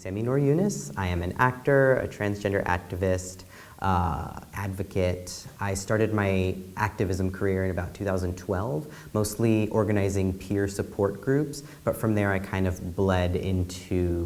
Samy Nour Younes. I am an actor, a transgender activist, advocate. I started my activism career in about 2012, mostly organizing peer support groups, but from there I kind of bled into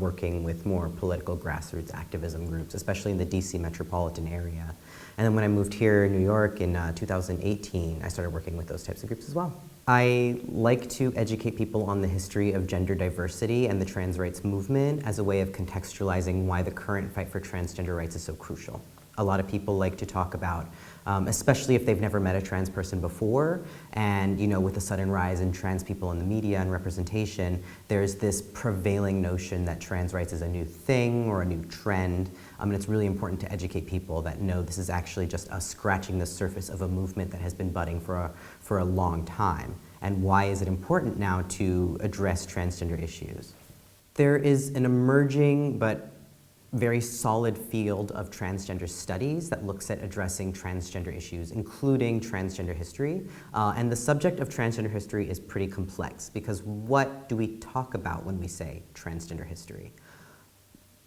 working with more political grassroots activism groups, especially in the DC metropolitan area. And then when I moved here in New York in 2018, I started working with those types of groups as well. I like to educate people on the history of gender diversity and the trans rights movement as a way of contextualizing why the current fight for transgender rights is so crucial. A lot of people like to talk about, especially if they've never met a trans person before, and with the sudden rise in trans people in the media and representation, there's this prevailing notion that trans rights is a new thing or a new trend, and it's really important to educate people that no, this is actually just us scratching the surface of a movement that has been budding for a long time. And why is it important now to address transgender issues? There is an emerging but very solid field of transgender studies that looks at addressing transgender issues, including transgender history. And the subject of transgender history is pretty complex because what do we talk about when we say transgender history?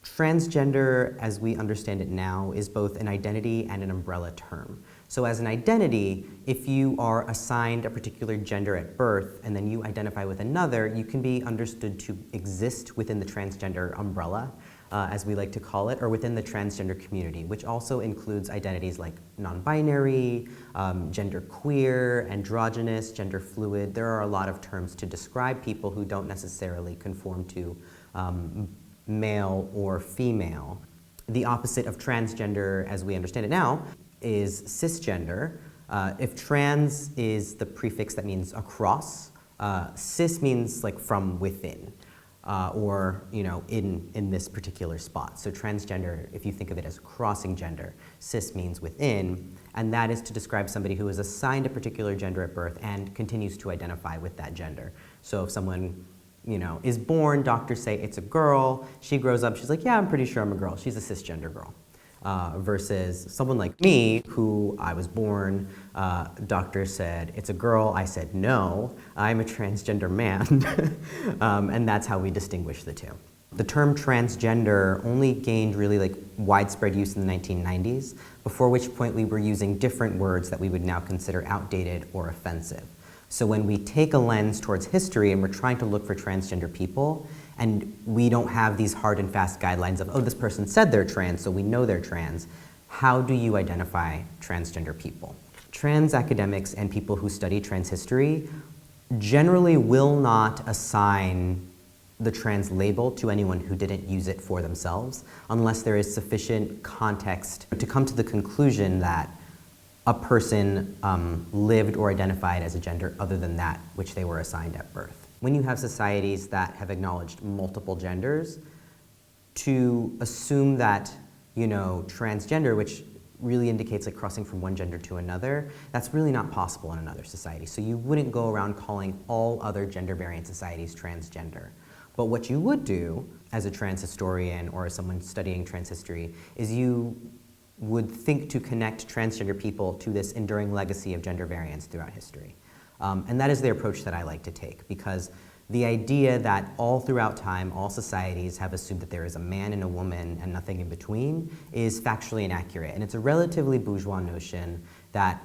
Transgender, as we understand it now, is both an identity and an umbrella term. So as an identity, if you are assigned a particular gender at birth and then you identify with another, you can be understood to exist within the transgender umbrella, as we like to call it, or within the transgender community, which also includes identities like non-binary, genderqueer, androgynous, gender fluid. There are a lot of terms to describe people who don't necessarily conform to male or female. The opposite of transgender, as we understand it now, is cisgender. If trans is the prefix that means across, cis means like from within. Or in this particular spot. So transgender, if you think of it as crossing gender, cis means within, and that is to describe somebody who is assigned a particular gender at birth and continues to identify with that gender. So if someone is born, doctors say it's a girl, she grows up, she's like, yeah, I'm pretty sure I'm a girl, she's a cisgender girl. Versus someone like me, who I was born, doctor said, it's a girl, I said, no, I'm a transgender man, and that's how we distinguish the two. The term transgender only gained really widespread use in the 1990s, before which point we were using different words that we would now consider outdated or offensive. So when we take a lens towards history and we're trying to look for transgender people, and we don't have these hard and fast guidelines of, oh, this person said they're trans, so we know they're trans. How do you identify transgender people? Trans academics and people who study trans history generally will not assign the trans label to anyone who didn't use it for themselves, unless there is sufficient context to come to the conclusion that a person lived or identified as a gender other than that which they were assigned at birth. When you have societies that have acknowledged multiple genders, to assume that, transgender, which really indicates crossing from one gender to another, that's really not possible in another society. So you wouldn't go around calling all other gender variant societies transgender. But what you would do as a trans historian or as someone studying trans history is you would think to connect transgender people to this enduring legacy of gender variance throughout history. And that is the approach that I like to take, because the idea that all throughout time, all societies have assumed that there is a man and a woman and nothing in between is factually inaccurate. And it's a relatively bourgeois notion that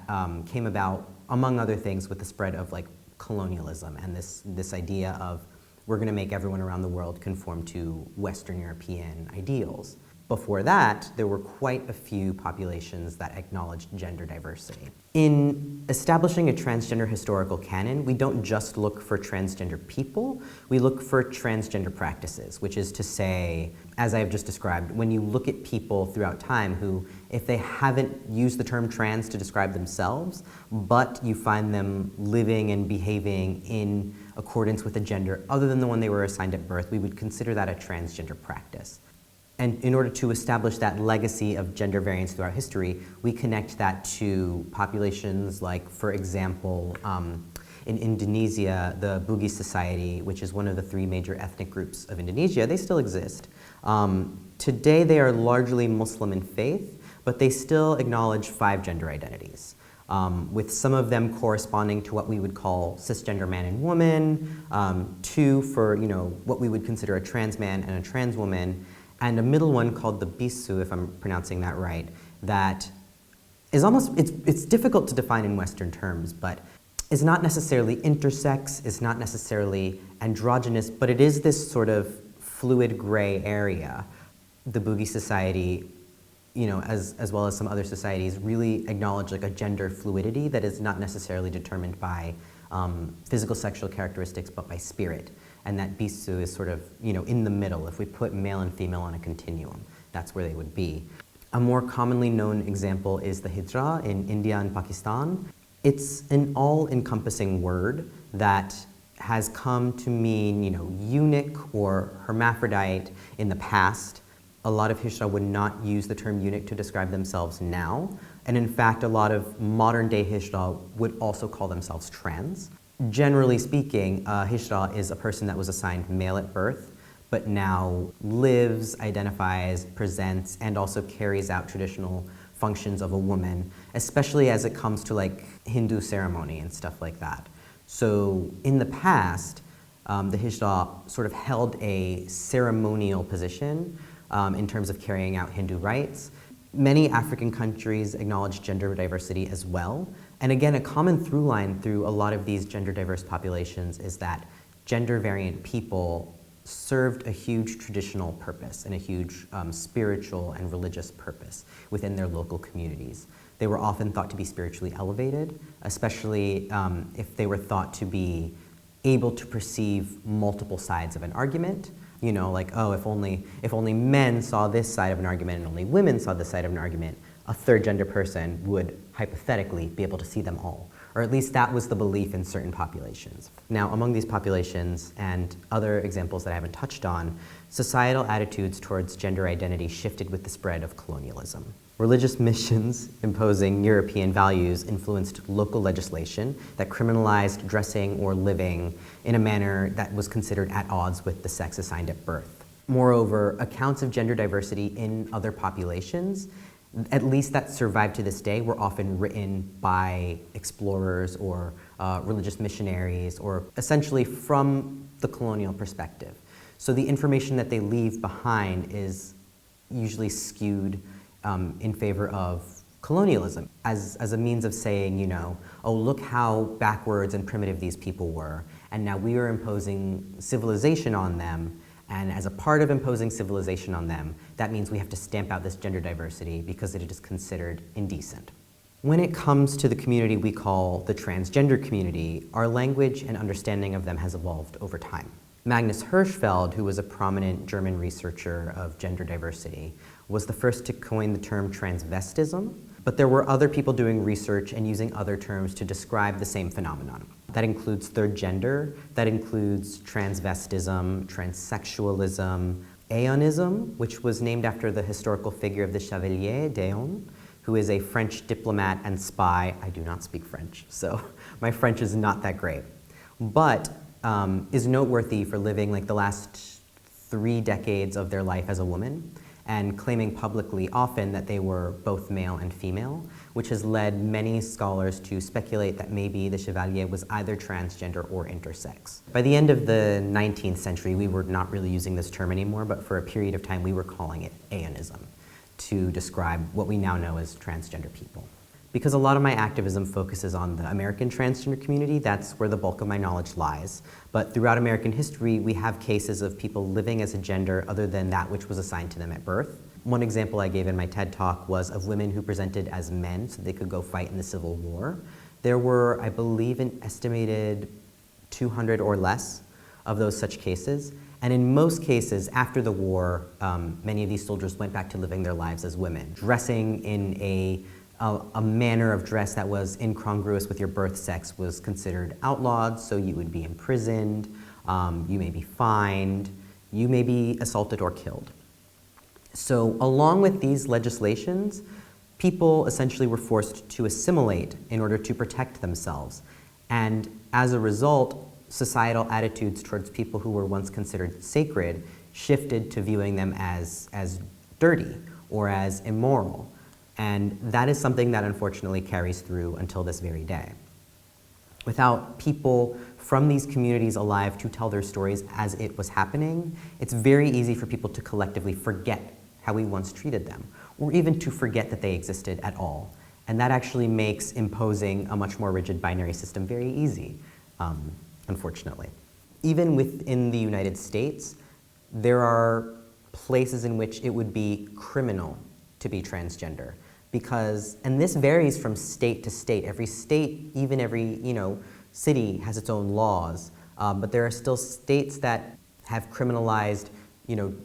came about, among other things, with the spread of colonialism and this idea of we're going to make everyone around the world conform to Western European ideals. Before that, there were quite a few populations that acknowledged gender diversity. In establishing a transgender historical canon, we don't just look for transgender people, we look for transgender practices, which is to say, as I have just described, when you look at people throughout time who, if they haven't used the term trans to describe themselves, but you find them living and behaving in accordance with a gender other than the one they were assigned at birth, we would consider that a transgender practice. And in order to establish that legacy of gender variance throughout history, we connect that to populations like, for example, in Indonesia, the Bugis Society, which is one of the 3 major ethnic groups of Indonesia, they still exist. Today they are largely Muslim in faith, but they still acknowledge 5 gender identities. with some of them corresponding to what we would call cisgender man and woman, two for what we would consider a trans man and a trans woman, and a middle one called the bisu, if I'm pronouncing that right, that is almost, it's difficult to define in Western terms, but is not necessarily intersex, is not necessarily androgynous, but it is this sort of fluid gray area. The Boogie Society, as well as some other societies, really acknowledge like a gender fluidity that is not necessarily determined by physical sexual characteristics, but by spirit. And that bisu is sort of, in the middle. If we put male and female on a continuum, that's where they would be. A more commonly known example is the hijra in India and Pakistan. It's an all-encompassing word that has come to mean, eunuch or hermaphrodite in the past. A lot of hijra would not use the term eunuch to describe themselves now. And in fact, a lot of modern-day hijra would also call themselves trans. Generally speaking, hijra is a person that was assigned male at birth, but now lives, identifies, presents, and also carries out traditional functions of a woman, especially as it comes to like Hindu ceremony and stuff like that. So in the past, the hijra sort of held a ceremonial position in terms of carrying out Hindu rites. Many African countries acknowledge gender diversity as well. And again, a common through line through a lot of these gender diverse populations is that gender variant people served a huge traditional purpose and a huge spiritual and religious purpose within their local communities. They were often thought to be spiritually elevated, especially if they were thought to be able to perceive multiple sides of an argument. Like, oh, if only men saw this side of an argument and only women saw this side of an argument, a third gender person would hypothetically be able to see them all. Or at least that was the belief in certain populations. Now, among these populations and other examples that I haven't touched on, societal attitudes towards gender identity shifted with the spread of colonialism. Religious missions imposing European values influenced local legislation that criminalized dressing or living in a manner that was considered at odds with the sex assigned at birth. Moreover, accounts of gender diversity in other populations, at least that survived to this day, were often written by explorers or religious missionaries, or essentially from the colonial perspective. So the information that they leave behind is usually skewed in favor of colonialism as a means of saying, oh, look how backwards and primitive these people were, and now we are imposing civilization on them. And as a part of imposing civilization on them, that means we have to stamp out this gender diversity because it is considered indecent. When it comes to the community we call the transgender community, our language and understanding of them has evolved over time. Magnus Hirschfeld, who was a prominent German researcher of gender diversity, was the first to coin the term transvestism, but there were other people doing research and using other terms to describe the same phenomenon. That includes third gender, that includes transvestism, transsexualism, Aeonism, which was named after the historical figure of the Chevalier d'Aon, who is a French diplomat and spy. I do not speak French, so my French is not that great, but is noteworthy for living like the last 3 decades of their life as a woman, and claiming publicly often that they were both male and female, which has led many scholars to speculate that maybe the Chevalier was either transgender or intersex. By the end of the 19th century, we were not really using this term anymore, but for a period of time we were calling it Aeonism to describe what we now know as transgender people. Because a lot of my activism focuses on the American transgender community, that's where the bulk of my knowledge lies. But throughout American history, we have cases of people living as a gender other than that which was assigned to them at birth. One example I gave in my TED Talk was of women who presented as men so they could go fight in the Civil War. There were, I believe, an estimated 200 or less of those such cases. And in most cases, after the war, many of these soldiers went back to living their lives as women, dressing in a manner of dress that was incongruous with your birth sex was considered outlawed, so you would be imprisoned, you may be fined, you may be assaulted or killed. So along with these legislations, people essentially were forced to assimilate in order to protect themselves. And as a result, societal attitudes towards people who were once considered sacred shifted to viewing them as dirty or as immoral. And that is something that unfortunately carries through until this very day. Without people from these communities alive to tell their stories as it was happening, it's very easy for people to collectively forget how we once treated them, or even to forget that they existed at all. And that actually makes imposing a much more rigid binary system very easy, unfortunately. Even within the United States, there are places in which it would be criminal to be transgender. Because, and this varies from state to state. Every state, even every city has its own laws, but there are still states that have criminalized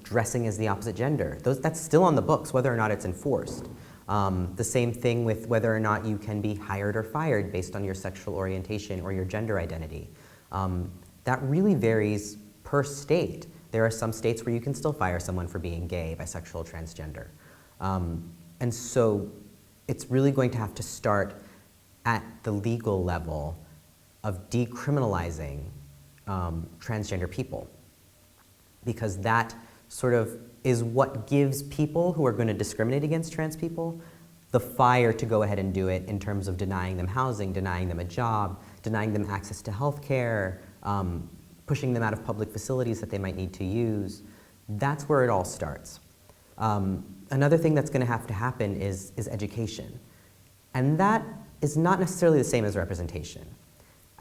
dressing as the opposite gender. That's still on the books, whether or not it's enforced. The same thing with whether or not you can be hired or fired based on your sexual orientation or your gender identity. That really varies per state. There are some states where you can still fire someone for being gay, bisexual, transgender. And so it's really going to have to start at the legal level of decriminalizing transgender people, because that sort of is what gives people who are going to discriminate against trans people the fire to go ahead and do it, in terms of denying them housing, denying them a job, denying them access to health care, pushing them out of public facilities that they might need to use. That's where it all starts. Another thing that's going to have to happen is education. And that is not necessarily the same as representation.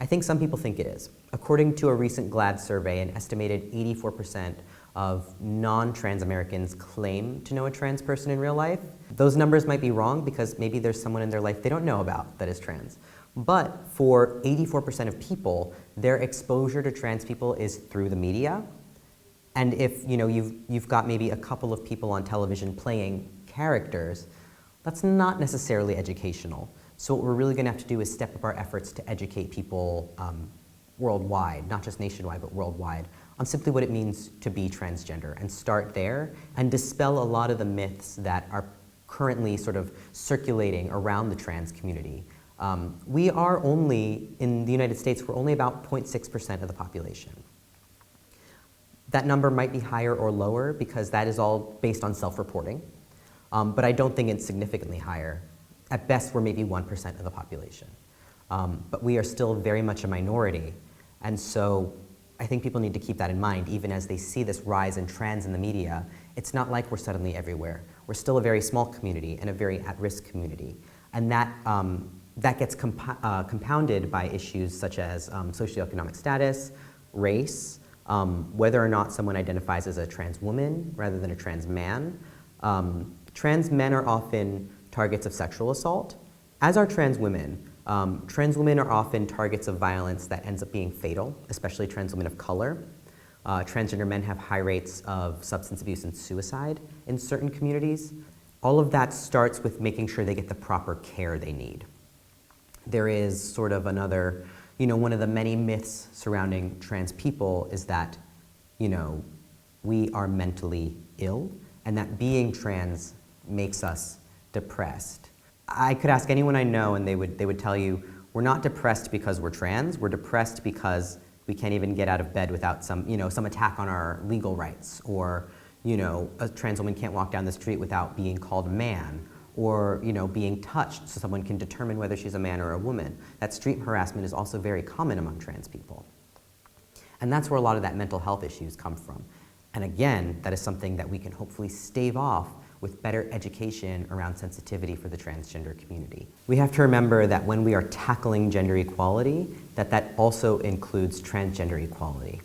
I think some people think it is. According to a recent GLAAD survey, an estimated 84% of non-trans Americans claim to know a trans person in real life. Those numbers might be wrong because maybe there's someone in their life they don't know about that is trans. But for 84% of people, their exposure to trans people is through the media. And if you've got maybe a couple of people on television playing characters, that's not necessarily educational. So what we're really going to have to do is step up our efforts to educate people worldwide, not just nationwide, but worldwide, on simply what it means to be transgender, and start there and dispel a lot of the myths that are currently sort of circulating around the trans community. We are only, in the United States, we're only about 0.6% of the population. That number might be higher or lower because that is all based on self-reporting, but I don't think it's significantly higher. At best, we're maybe 1% of the population. But we are still very much a minority, and so I think people need to keep that in mind, even as they see this rise in trans in the media. It's not like we're suddenly everywhere. We're still a very small community and a very at-risk community, and that gets compounded by issues such as socioeconomic status, race, whether or not someone identifies as a trans woman rather than a trans man. Trans men are often targets of sexual assault, as are trans women. Trans women are often targets of violence that ends up being fatal, especially trans women of color. Transgender men have high rates of substance abuse and suicide in certain communities. All of that starts with making sure they get the proper care they need. There is sort of another, one of the many myths surrounding trans people is that, we are mentally ill, and that being trans makes us depressed. I could ask anyone I know and they would tell you, we're not depressed because we're trans, we're depressed because we can't even get out of bed without some attack on our legal rights, or, a trans woman can't walk down the street without being called a man, or, being touched so someone can determine whether she's a man or a woman. That street harassment is also very common among trans people. And that's where a lot of that mental health issues come from. And again, that is something that we can hopefully stave off with better education around sensitivity for the transgender community. We have to remember that when we are tackling gender equality, that also includes transgender equality.